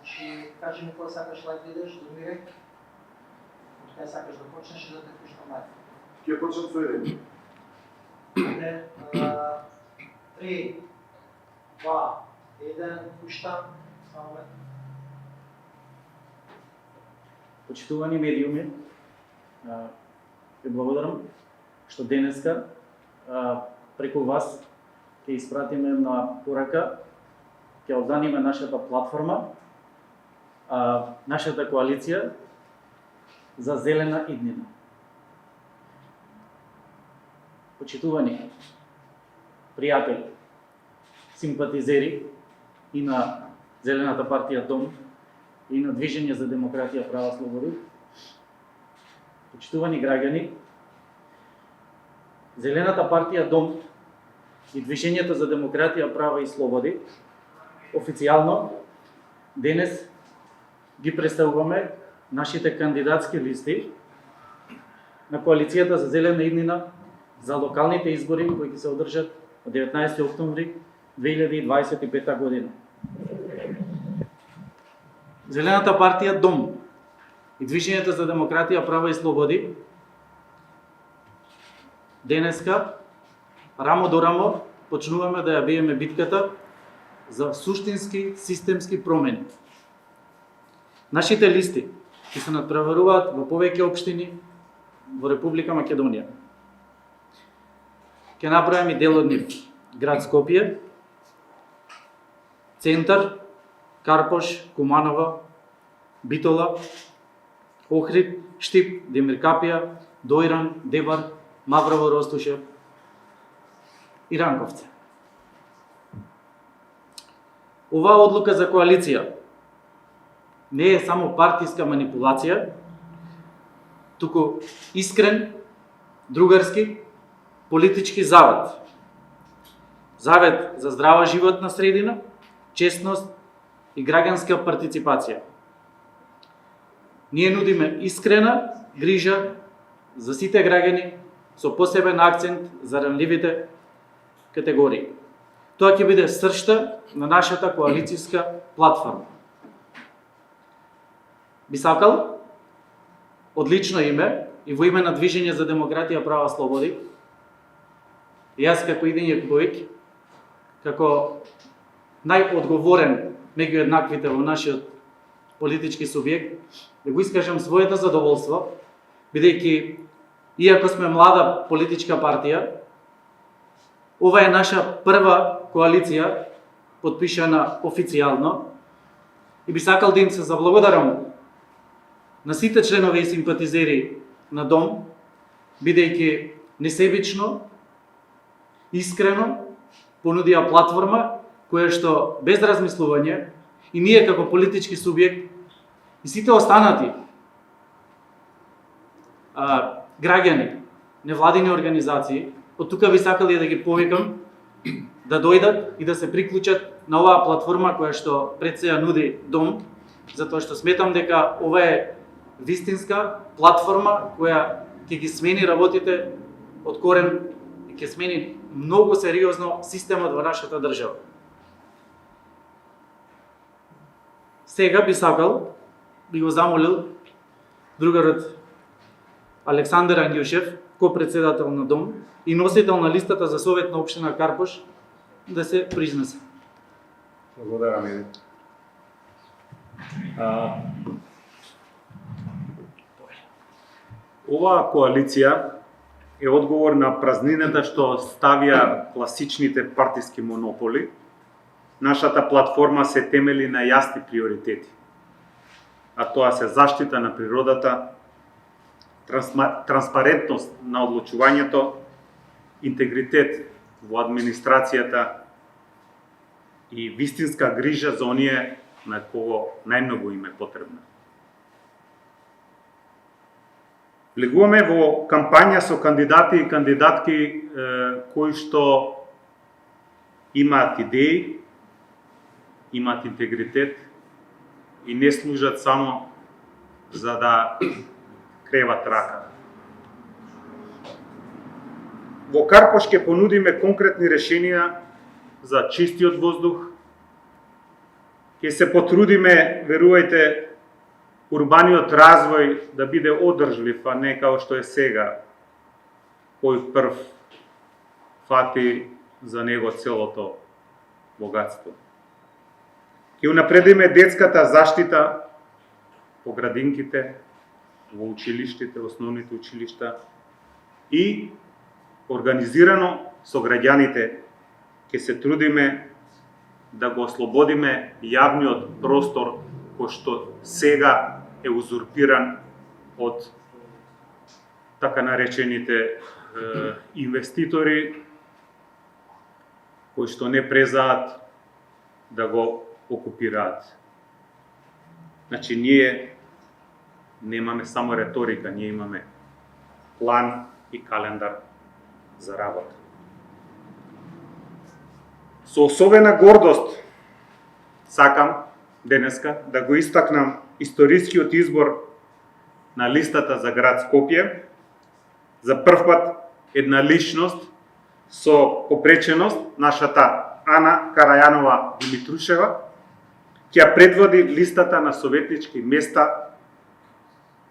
Значи, кажи ми кога сакаш лайв да идеш, домирек, од кај сакаш да почнеш и да те пуштам лайв. Ќе почнам со еден. 3, 2, 1, пуштам, само момент. Почитувани медиуми, ви благодарам што денеска преку вас ќе испратиме на порака, ќе обзаниме нашата платформа, нашата коалиција за зелена иднина. Почитувани пријатели, симпатизери и на Зелената партија Дом, и на Движење за демократија, права, слободи, почитувани граѓани, Зелената партија Дом и Движењето за демократија, права и слободи официјално денес ги представуваме нашите кандидатски листи на коалицијата за зелена иднина за локалните избори кои ќе се одржат од 19 октомври 2025 година. Зелената партија Дом и Движењето за демократија, права и слободи денеска рамо до рамо почнуваме да ја биеме битката за суштински системски промени. Нашите листи ќе се надпреваруваат во повеќе општини во Република Македонија. Ќе направиме дел од нив град Скопје, Центар, Карпош, Куманова, Битола, Охрид, Штип, Демиркапија, Дојран, Дебар, Маврово, Ростуше и Ранковце. Оваа одлука за коалиција не е само партиска манипулација, туку искрен, другарски, политички завет. Завет за здрава животна средина, честност и граѓанска партиципација. Ние нудиме искрена грижа за сите граѓани со посебен акцент за ранливите категории. Тоа ќе биде сршта на нашата коалицијска платформа. Би сакал од лично име и во име на Движење за демократија, права, слободи, јас како Иден Јакубовиќ, како најодговорен меѓу еднаквите во нашиот политички субјект, да го искажам своето задоволство, бидејќи иако сме млада политичка партија, ова е наша прва коалиција потпишана официјално и би сакал да им се заблагодарам на сите членови и симпатизери на Дом, бидејќи несебично, искрено понудија платформа која што без размислување и ние како политички субјект и сите останати граѓани, невладини организации, од тука би сакали да ги повикам да дојдат и да се приклучат на оваа платформа која што пред се ја нуди Дом, затоа што сметам дека ова е вистинска платформа која ќе ги смени работите од корен и ќе смени многу сериозно системот во нашата држава. Сега би сакал, би го замолил другарот Александар Ангјушев, ко-председател на Дом и носител на листата за Совет на општина Карпош, да се произнесе. Благодарам, Иди. Оваа коалиција е одговор на празнината што ставија класичните партиски монополи. Нашата платформа се темели на јасни приоритети, а тоа се заштита на природата, транспарентност на одлучувањето, интегритет во администрацијата и вистинска грижа за оние на кого најмногу им е потребна. Влегуваме во кампања со кандидати и кандидатки кои што имаат идеи, имаат интегритет и не служат само за да креват рака. Во Карпош ќе понудиме конкретни решенија за чистиот воздух, Ќе се потрудиме, верувајте, урбаниот развој да биде одржлив, а не како што е сега, кој прв фати за него целото богатство. Ќе унапредиме детската заштита по градинките, во училиштите, основните училишта и организирано со граѓаните ќе се трудиме да го ослободиме јавниот простор кој што сега е узурпиран од така наречените инвеститори кои што не презаат да го окупираат. Значи, ние немаме само реторика, ние имаме план и календар за работа. Со особена гордост сакам денеска да го истакнам историскиот избор на листата за град Скопје. За прв пат една личност со попреченост, нашата Ана Карајанова Димитрушева, ќе ја предводи листата на советнички места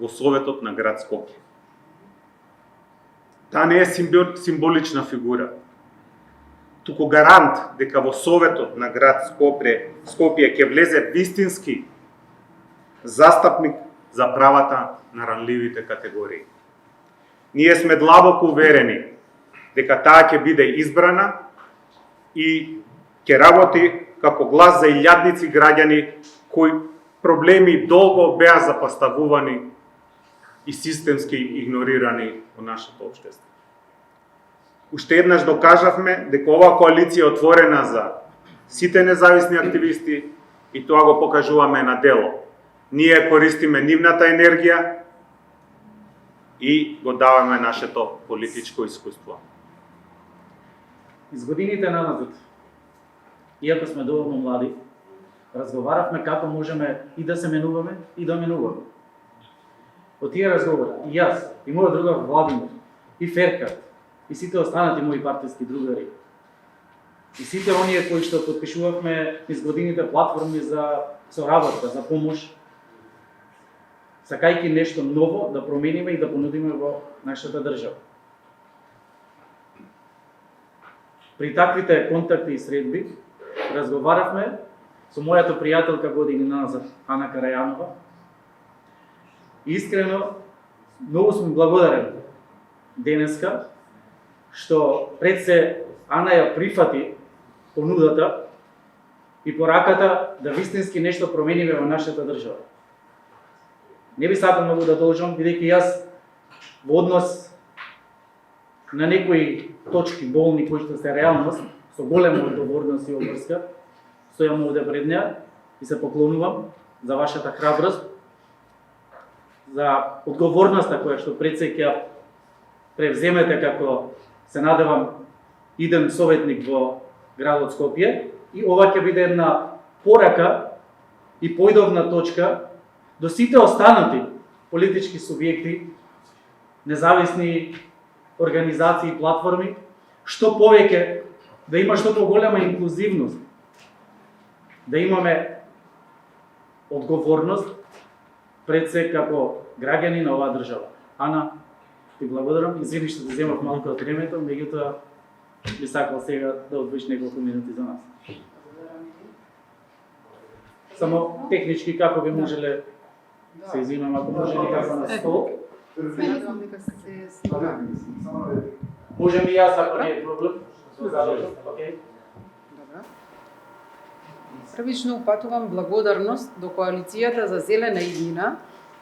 во Советот на град Скопје. Таа не е символична фигура, туку гарант дека во Советот на град Скопје ќе влезе вистински застапник за правата на ранливите категории. Ние сме длабоко уверени дека таа ќе биде избрана и ќе работи како глас за илјадници граѓани кои проблеми долго беа запоставувани и системски игнорирани во нашето општество. Уште еднаш докажавме дека оваа коалиција е отворена за сите независни активисти и тоа го покажуваме на дело. Ние користиме нивната енергија и го даваме нашето политичко искуство. Из годините наназад, иако сме доволно млади, разговаравме како можеме и да се менуваме и да менуваме. Од тие разговори и јас, и мојот другар Владимир, и Ферка, и сите останати мои партиски другари, и сите оние кои што подпишувавме низ годините платформи за соработка, за помош, сакајќи нешто ново да промениме и да понудиме во нашата држава. При таквите контакти и средби разговаравме со мојата пријателка години назад, Ана Карајанова. Искрено, многу сум благодарен денеска што пред се Ана ја прифати понудата и пораката да вистински нешто промениме во нашата држава. Не би сакал многу да должам, бидејќи јас во однос на некои точки болни кои што се реалност, со голема одговорност и обврска, стојам овде пред неа и се поклонувам за вашата храброст, за одговорноста која што пред се ќе превземете како, се надевам, иден советник во градот Скопје, и ова ќе биде една порака и појдовна точка до сите останати политички субјекти, независни организации и платформи, што повеќе да има што поголема инклузивност, да имаме одговорност пред се како граѓани на оваа држава. Ана, ти благодарам, извини што ти земав малку од времето, меѓутоа би сакал сега да одвоиш неколку минути за нас. Само технички како би можеле се извинам ако може некако на стол. Можем и јас ако не е проблем. Океј. Првично упатувам благодарност до Коалицијата за зелена иднина,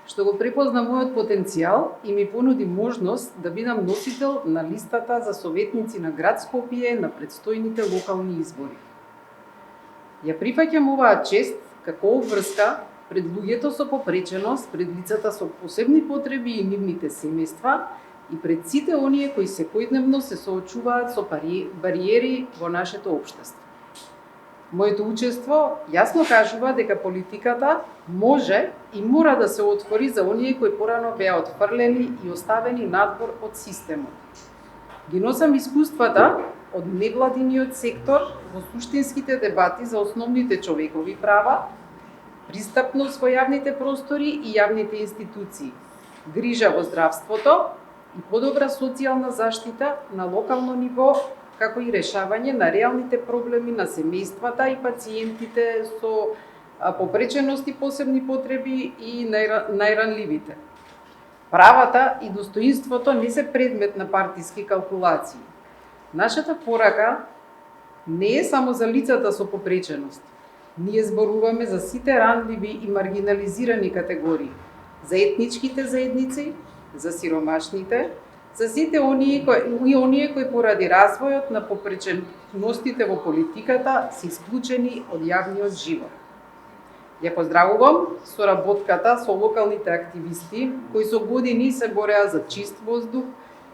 што го препозна мојот потенцијал и ми понуди можност да бидам носител на листата за советници на град Скопје на предстојните локални избори. Ја прифаќам оваа чест како обврска пред луѓето со попреченост, пред лицата со посебни потреби и нивните семејства и пред сите оние кои секојдневно се соочуваат со бариери во нашето општество. Моето учество јасно кажува дека политиката може и мора да се отвори за оние кои порано беа отфрлени и оставени надвор од системот. Ги носам искуствата од невладиниот сектор во суштинските дебати за основните човекови права, пристапност во јавните простори и јавните институции, грижа во здравството и подобра социјална заштита на локално ниво, како и решавање на реалните проблеми на семејствата и пациентите со попреченост и посебни потреби и најранливите. Правата и достоинството не се предмет на партиски калкулации. Нашата порака не е само за лицата со попреченост. Ние зборуваме за сите ранливи и маргинализирани категории, за етничките заедници, за сиромашните, за сите оние кои поради развојот на попреченостите во политиката се исклучени од јавниот живот. Ја поздравувам соработката со локалните активисти кои со години се бореа за чист воздух,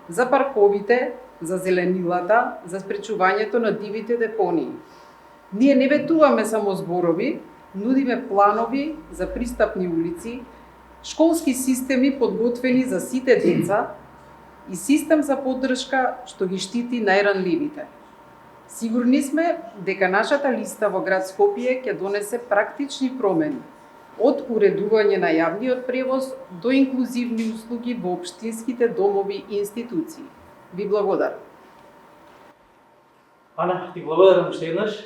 за парковите, за зеленилата, за спречувањето на дивите депонии. Ние не ветуваме само зборови, нудиме планови за пристапни улици, школски системи подготвени за сите деца и систем за поддршка што ги штити најранливите. Сигурни сме дека нашата листа во град Скопје ќе донесе практични промени, од уредување на јавниот превоз до инклузивни услуги во општинските домови и институции. Ви благодарам. Ана, ти благодарам уште еднаш.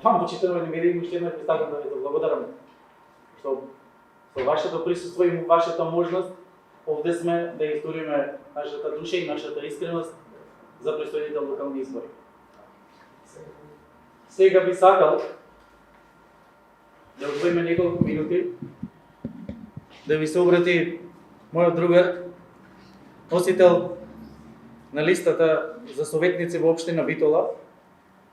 Вам, почитувани медии, уште еднаш сакам да ви благодарам што со вашето присуство и вашата можност овде сме да историме нашата душа и нашата искреност за престојните локални избори. Сега би сакал да одвоиме неколку минути да ви се обрати мојот другар, носител на листата за советници во општина Битола,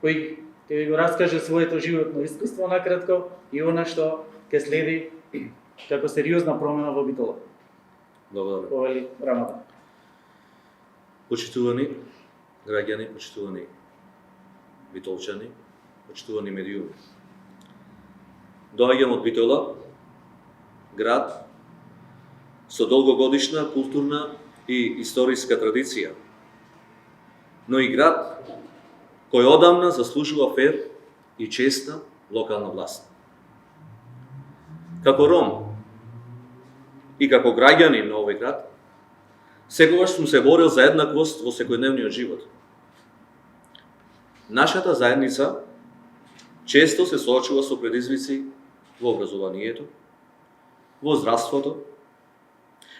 кој ќе ви го раскаже своето животно искуство накратко и она што ќе следи како сериозна промена во Битола. Благодарам. Повели Рамадан. Почитувани граѓани, почитувани битолчани, почитувани медиуми. Доаѓам од Битола, град со долгогодишна културна и историска традиција, но и град кој одамна заслужува фер и честна локална власт. Како ром и како граѓанин на овој град, секогаш сум се борил за еднаквост во секојдневниот живот. Нашата заедница често се соочува со предизвици во образованието, во здравството,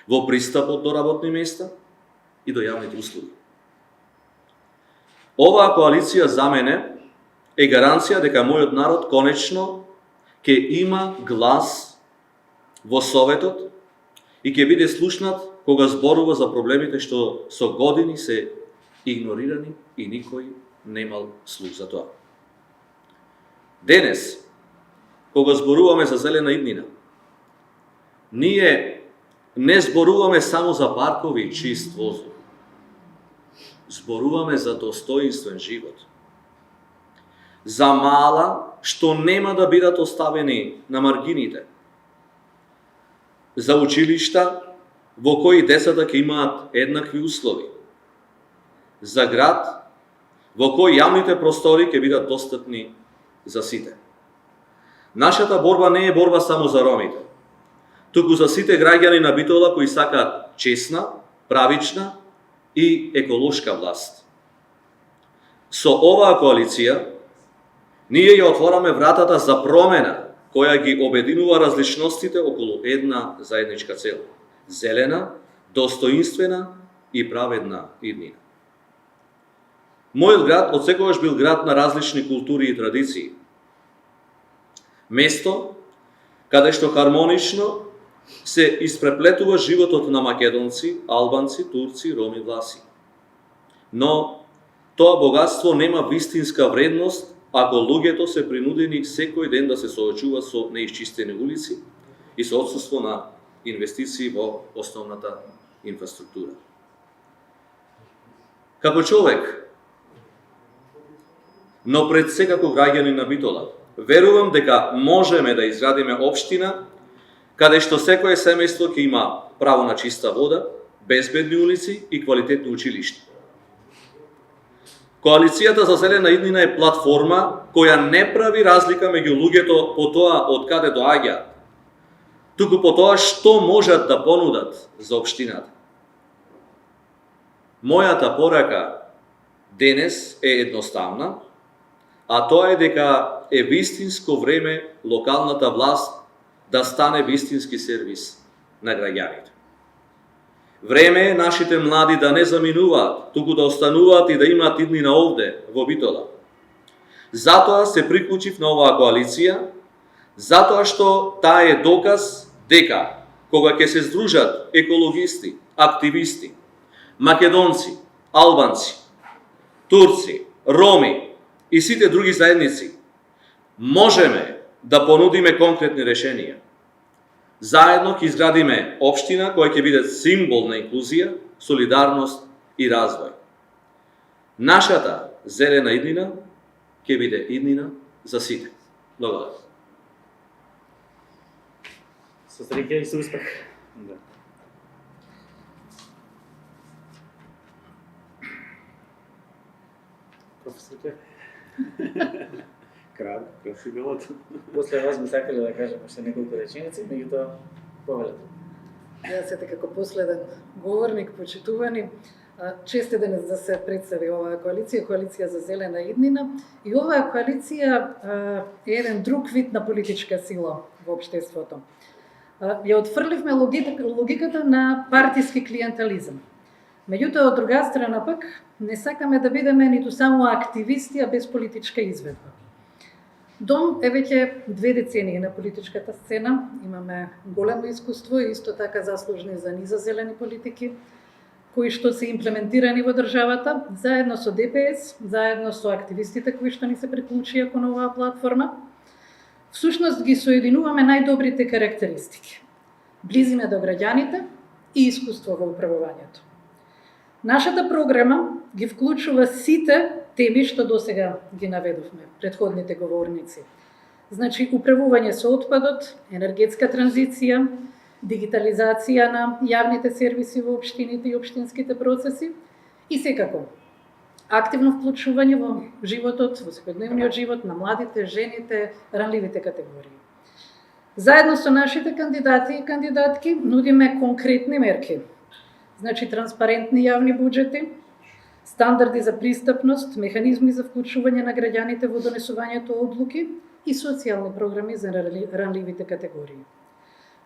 во пристапот до работни места и до јавните услуги. Оваа коалиција за мене е гаранција дека мојот народ конечно ќе има глас во Советот и ќе биде слушнат кога зборува за проблемите што со години се игнорирани и никој немал слух за тоа. Денес, кога зборуваме за зелена иднина, ние не зборуваме само за паркови и чист воздух. Зборуваме за достоинствен живот. За мала што нема да бидат оставени на маргините. За училишта во кои децата ќе имаат еднакви услови. За град во кој јавните простори ќе бидат достапни за сите. Нашата борба не е борба само за ромите, туку за сите граѓани на Битола кои сакаат честна, правична и еколошка власт. Со оваа коалиција, ние ја отвораме вратата за промена која ги обединува различностите околу една заедничка цел – зелена, достоинствена и праведна иднина. Мојот град отсекогаш бил град на различни култури и традиции. Место каде што хармонично се испреплетува животот на македонци, албанци, турци, роми, власи. Но тоа богатство нема вистинска вредност ако луѓето се принудени секој ден да се соочуваат со неисчистени улици и со отсуство на инвестиции во основната инфраструктура. Како човек, но пред се како граѓани на Битола, верувам дека можеме да изградиме општина каде што секое семејство ќе има право на чиста вода, безбедни улици и квалитетни училишта. Коалицијата за зелена иднина е платформа која не прави разлика меѓу луѓето по тоа од каде доаѓаат, туку по тоа што можат да понудат за општината. Мојата порака денес е едноставна, а тоа е дека е вистинско време локалната власт да стане вистински сервис на граѓаните. Време е нашите млади да не заминуваат, туку да остануваат и да имаат иднина овде, во Битола. Затоа се приклучив на оваа коалиција, затоа што таа е доказ дека кога ќе се здружат екологисти, активисти, македонци, албанци, турци, роми и сите други заедници, можеме да понудиме конкретни решенија. Заедно ќе изградиме општина која ќе биде символ на инклузија, солидарност и развој. Нашата зелена иднина ќе биде иднина за сите. Благодарам. Со среќа и со успех. Да. Професор Ке. Красивелот. После вас би сакале да кажем уште неколку реченици, меѓутоа повелете. Јас сите како последен говорник, почитувани, честит денес да се представи оваа коалиција, коалиција за зелена иднина. И оваа коалиција е еден друг вид на политичка сила во општеството. Ја отфрливме логиката на партиски клиентализам. Меѓутоа, од друга страна пак, не сакаме да бидеме ниту само активисти, а без политичка изведба. Дом е веќе 2 децении на политичката сцена, имаме големо искуство и исто така заслужни за низа зелени политики, кои што се имплементирани во државата, заедно со ДПС, заедно со активистите кои што ни се приклучија кон оваа платформа. Всушност ги соединуваме најдобрите карактеристики. Близиме до граѓаните и искуство во управувањето. Нашата програма ги вклучува сите теми што досега ги наведовме, претходните говорници. Значи, управување со отпадот, енергетска транзиција, дигитализација на јавните сервиси во општините и општинските процеси и секако активно вклучување во животот, во секојдневниот живот на младите, жените, ранливите категории. Заедно со нашите кандидати и кандидатки нудиме конкретни мерки. Значи, транспарентни јавни буџети, стандарди за пристапност, механизми за вклучување на граѓаните во донесувањето одлуки и социјални програми за ранливите категории.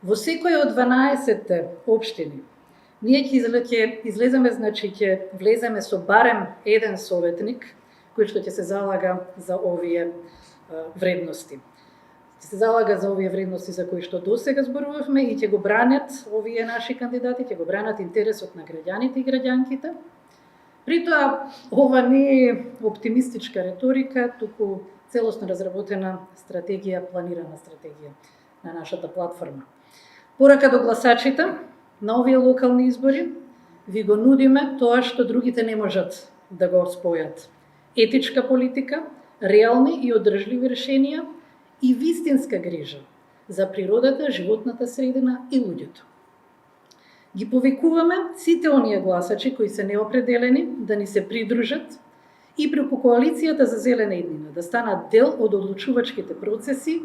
Во секоја од 12 општини ние ќе излеземе, значи ќе влеземе со барем еден советник кој што ќе се залага за овие вредности. Ќе се залага за овие вредности за кои што досега зборувавме и ќе го бранат овие наши кандидати, ќе го бранат интересот на граѓаните и граѓанките. При тоа, ова не е оптимистичка реторика, туку целосно разработена стратегија, планирана стратегија на нашата платформа. Порака до гласачите на овие локални избори, ви го нудиме тоа што другите не можат да го спојат. Етичка политика, реални и одржливи решенија и вистинска грижа за природата, животната средина и луѓето. Ги повикуваме сите оние гласачи кои се неопределени да ни се придружат и преку коалицијата за зелена иднина да станат дел од одлучувачките процеси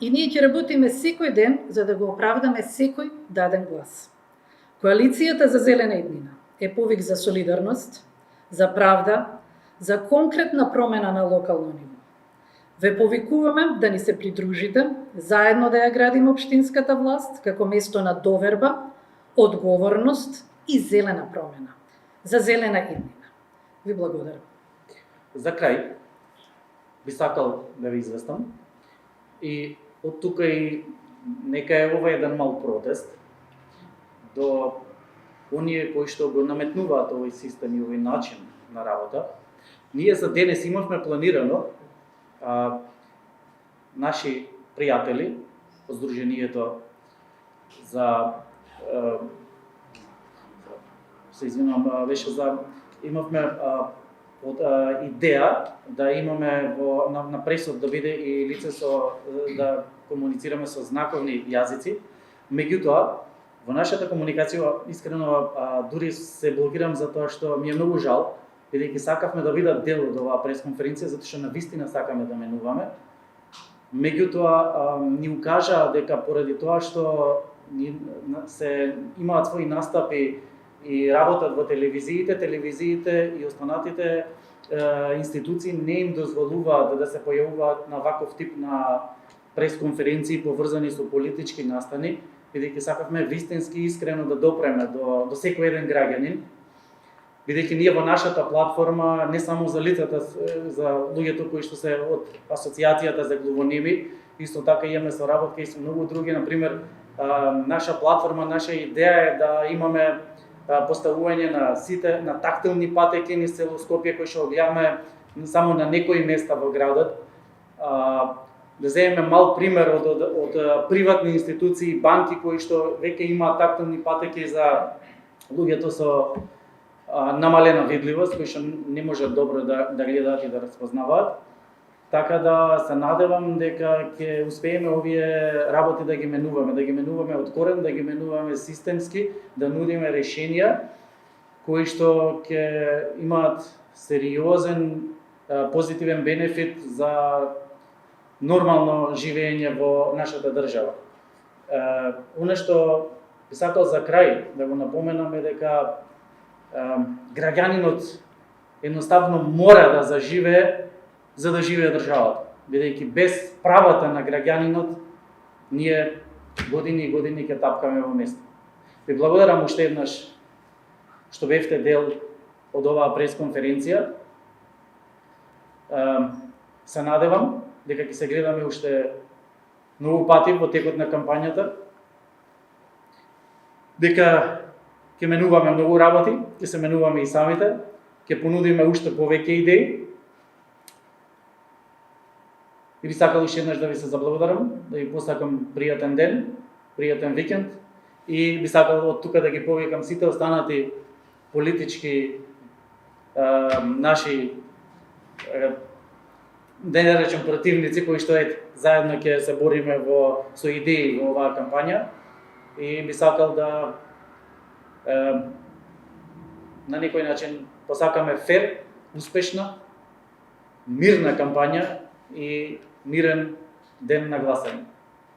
и ние ќе работиме секој ден за да го оправдаме секој даден глас. Коалицијата за зелена иднина е повик за солидарност, за правда, за конкретна промена на локално ниво. Ве повикуваме да ни се придружите, заедно да ја градиме општинската власт како место на доверба, одговорност и зелена промена. За зелена иднина. Ви благодарам. За крај, би сакал да ви известам и од тука и нека е ова еден мал протест до оние кои што го наметнуваат овој систем и овој начин на работа. Ние за денес имавме планирано наши пријатели од Сдруженијето за се извинувам, беше за имавме од идеја да имаме на пресод да биде и лице со да комуницираме со знаковни јазици. Меѓутоа, во нашата комуникација искрено дури се блокирам за тоа што ми е многу жал бидејќи сакавме да бидат дел од оваа пресконференција, затоа што навистина сакаме да менуваме. Меѓутоа, ни укажаа дека поради тоа што се имаат своји настапи и работат во телевизиите и останатите институции не им дозволуваат да се појавуваат на ваков тип на пресконференции поврзани со политички настани, бидејќи сакавме вистински искрено да допреме до секој еден граѓанин, бидејќи ние во нашата платформа не само за лицата, за луѓето кои што се од асоциацијата за глувонеми, исто така имаме соработка и со многу други, на пример, наша платформа, наша идеја е да имаме поставување на тактилни патеки низ цело Скопје кои што гледаме само на некои места во градот. Да земеме мал пример од приватни институции, банки кои што веќе имаат тактилни патеки за луѓето со намалена видливост, кои што не можат добро да гледаат и да распознаваат. Така да се надевам дека ќе успееме овие работи да ги менуваме од корен, да ги менуваме системски, да нудиме решенија кои што ќе имаат сериозен позитивен бенефит за нормално живење во нашата држава. Оно што би сакал за крај да го напоменам е дека граѓанинот едноставно мора да заживее за да живее државата, бидејќи без правата на граѓанинот ние години и години ќе тапкаме во место. Ви благодарам уште еднаш што бевте дел од оваа пресконференција. Се надевам дека ќе се гледаме уште многу пати во текот на кампањата, дека ќе менуваме многу работи, ќе се менуваме и самите, ќе понудиме уште повеќе идеи. И би сакал уште еднаш да ви се заблагодарам, да ви посакам пријатен ден, пријатен викенд и би сакал од тука да ги повикам сите останати политички наши да не речем противници кои што заедно ќе се бориме со идеи во оваа кампања и би сакал да на некој начин посакаме фер, успешна, мирна кампања и мирен ден на гласање.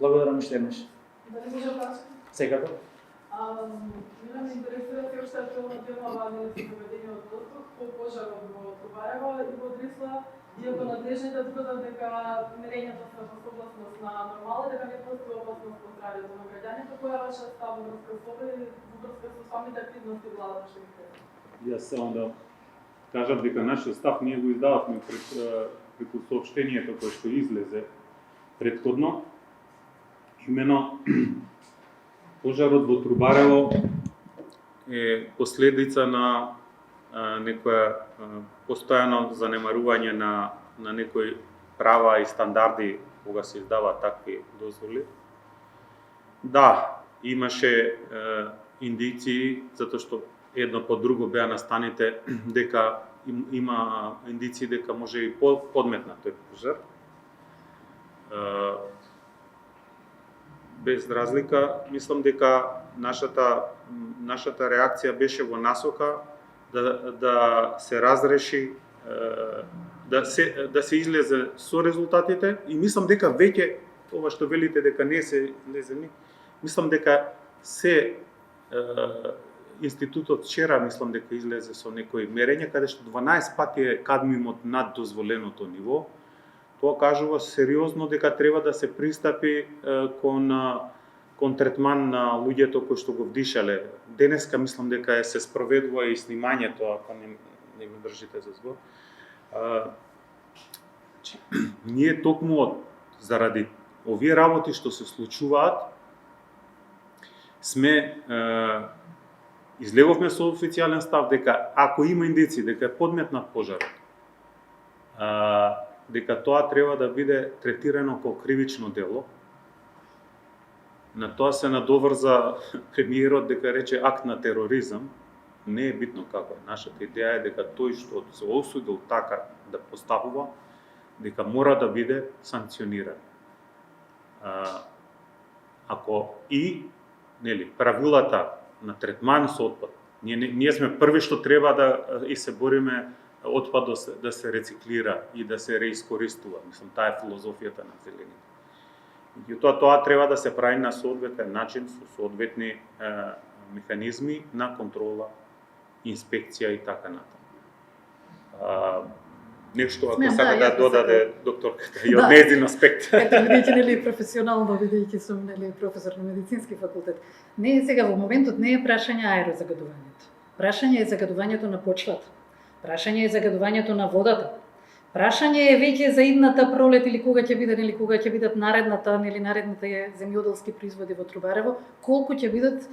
Благодарам уште еднаш. Дали можам да Секако. Мене ме интересира се уште тема на поведението по пожарот во Трубарево и во Дрисла, иако надлежните тврдат дека мерењата се во согласност на нормала, дека не постои опасност по здравјето на граѓаните, која е ваша став во врска со самите активности владата што ги прави? Јас само да кажам дека нашиот став ние го издававме преку соопштението кое што излезе претходно. Имено пожарот во Трубарево е последица на некоја постојано занемарување на некои права и стандарди кога се издаваат такви дозволи. Да, имаше индиции, затоа што едно по друго беа настаните дека има индиции дека може и подметна тој пожар. Без разлика, мислам дека нашата реакција беше во насока да се разреши, да се излезе со резултатите и мислам дека веќе ова што велите дека не се излезени, мислам дека институтот вчера мислам дека излезе со некои мерења каде што 12 пати е кадмиумот над дозволеното ниво. Тоа кажува сериозно дека треба да се пристапи кон третман на луѓето кои што го вдишале. Денеска мислам дека се спроведува и снимањето, ако не ме држите за збор. Ние токму заради овие работи што се случуваат, излеговме со официјален став дека ако има индици дека е подметнат пожарот, дека тоа треба да биде третирано како кривично дело. На тоа се надоврза премиерот дека рече акт на тероризам. Не е битно како. Нашата идеја е дека тој што се осудил така да постапува, дека мора да биде санкциониран. Ако правилата на третман со отпад, ние сме први што треба да и се бориме отпад да се рециклира и да се реискористува. Мислам, таа е филозофијата на зелените. Меѓутоа, тоа треба да се прави на соодветен начин, со соодветни механизми на контрола, инспекција и така натаму. Нешто ако сака да додаде докторката и од нејзин аспект. Ето, бидејќи професионално, бидејќи сум професор на медицински факултет. Не е сега во моментот не е прашање аерозагадувањето. Прашање е загадувањето на почвата. Прашање е загадувањето на водата. Прашање е веќе за идната пролет или кога ќе биде, или кога ќе бидат наредните земјоделски производи во Трубарево, колку ќе бидат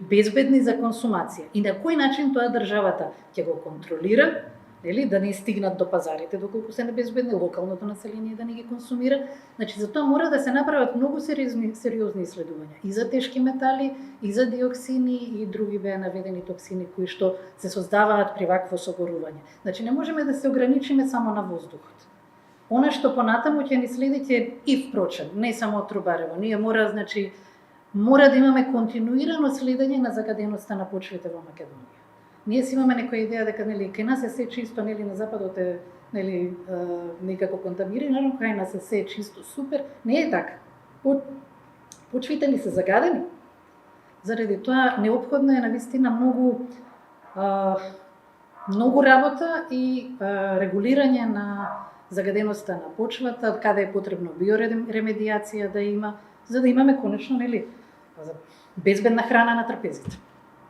безбедни за консумација и на кој начин тоа државата ќе го контролира, да не стигнат до пазарите доколку се небезбедни, локалното население да не ги консумира. За тоа мора да се направат многу сериозни исследувања и за тешки метали, и за диоксини и други беа наведени токсини кои што се создаваат при вакво согорување. Не можеме да се ограничиме само на воздухот. Она што понатаму ќе ни следи и впрочем, не само од Трубарево, ние мора да имаме континуирано следење на загаденоста на почвите во Македонија. Ние си имаме некоја идеја дека кај нас е се чисто, на западот е некако контаминирано, кај нас е се чисто, супер. Не е така. Почвите ни се загадени. Заради тоа неопходно е навистина многу работа и регулирање на загаденоста на почвата, каде е потребно биоремедиација да има, за да имаме конечно безбедна храна на трпезите.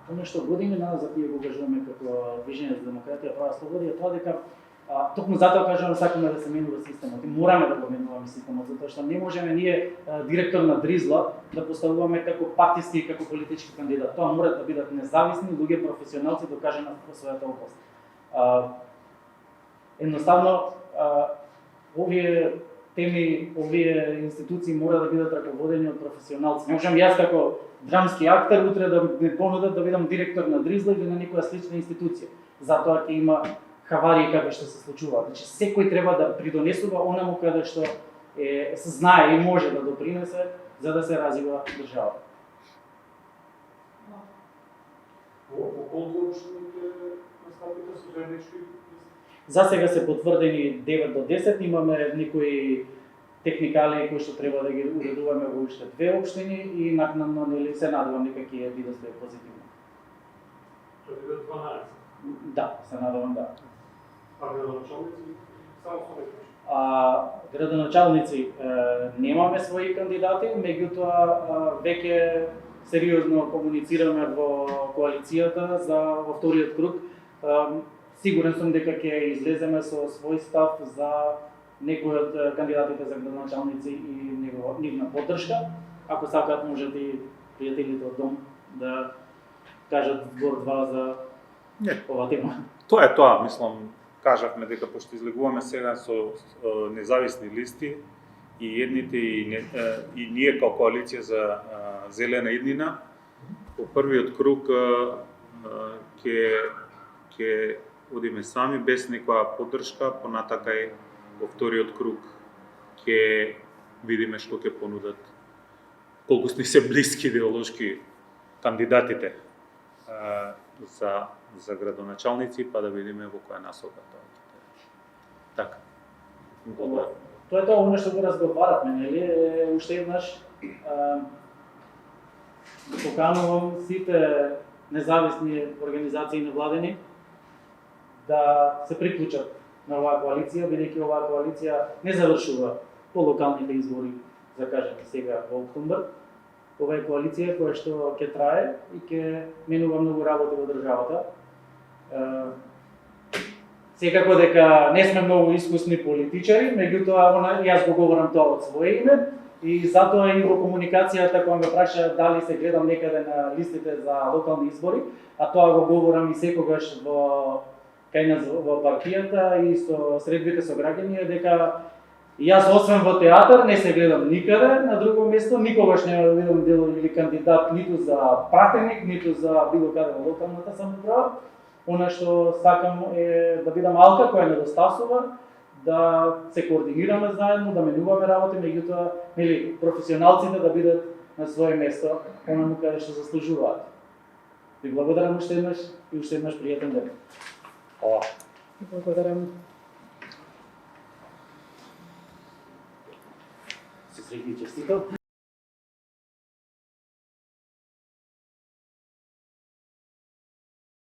Оно што години назад ние го кажуваме како Движење за демократија, права слобода е тоа дека токму затоа кажуваме сакаме да се менува системот и мораме да го менуваме системот, затоа што не можеме ние директор на Дризла да поставуваме како партиски и како политички кандидат. Тоа мора да бидат независни луѓе, професионалци докажани во својата област. Едноставно овие теми, овие институции мора да бидат раководени од професионалци. Не можам јас како драмски актер утре да ми понудат да бидам директор на Дризла или на некоја слична институција. Затоа ќе има хаварии како што се случуваат. Секој треба да придонесува онаму каде што се знае и може да допринесе за да се развива државата. Во колку општините настапите со заеднички? За сега се потврдени 9 до 10, имаме некои техникали кои што треба да ги уредуваме во уште 2 општини и накнадно се надевам дека ќе биде све позитивно. Ќе биде 12? Да, се надевам да. А градоначалници само со градоначалници немаме своји кандидати, меѓутоа веќе сериозно комуницираме во коалицијата за во вториот круг. Сигурен сум дека ќе излеземе со свој став за некои од кандидатите за градоначалници и нивна поддршка. Ако сакаат, можат и пријателите од дом да кажат збор-два за ова тема. Тоа е тоа, мислам, кажавме дека пошто излегуваме сега со независни листи и едните и ние како коалиција за зелена иднина, по првиот круг ќе одиме сами без некоја поддршка, понатака и во вториот круг ќе видиме што ќе понудат, колку сме се блиски идеолошки кандидатите за градоначалници, па да видиме во која насока тоа ќе тече. Така. Тоа е тоа оно што го разговаравме, нели? Уште еднаш поканувам сите независни организации невладени да се приклучат на оваа коалиција, бидејќи оваа коалиција не завршува по локалните избори, за кажеме сега во октомбр. Ова е коалиција која што ќе трае и ќе менува многу работи во државата. Секако дека не сме многу искусни политичари, меѓутоа јас го говорам тоа од своје име и затоа и во комуникацијата кога ме праша дали се гледам некаде на листите за локални избори, а тоа го говорам и секогаш кај нас во партијата и со средбите со граѓани е дека јас освен во театар не се гледам никаде на друго место, никогаш нема да бидам дел или кандидат ниту за пратеник, ниту за било каде во локалната самоуправа. Она што сакам е да бидам алка која недостасува, да се координираме заедно, да менуваме работи, меѓутоа професионалците да бидат на своје место, онаму каде што заслужуваат. Ви благодарам уште еднаш и уште еднаш пријатен ден. Hvala. Благодарам. Се среќни честител.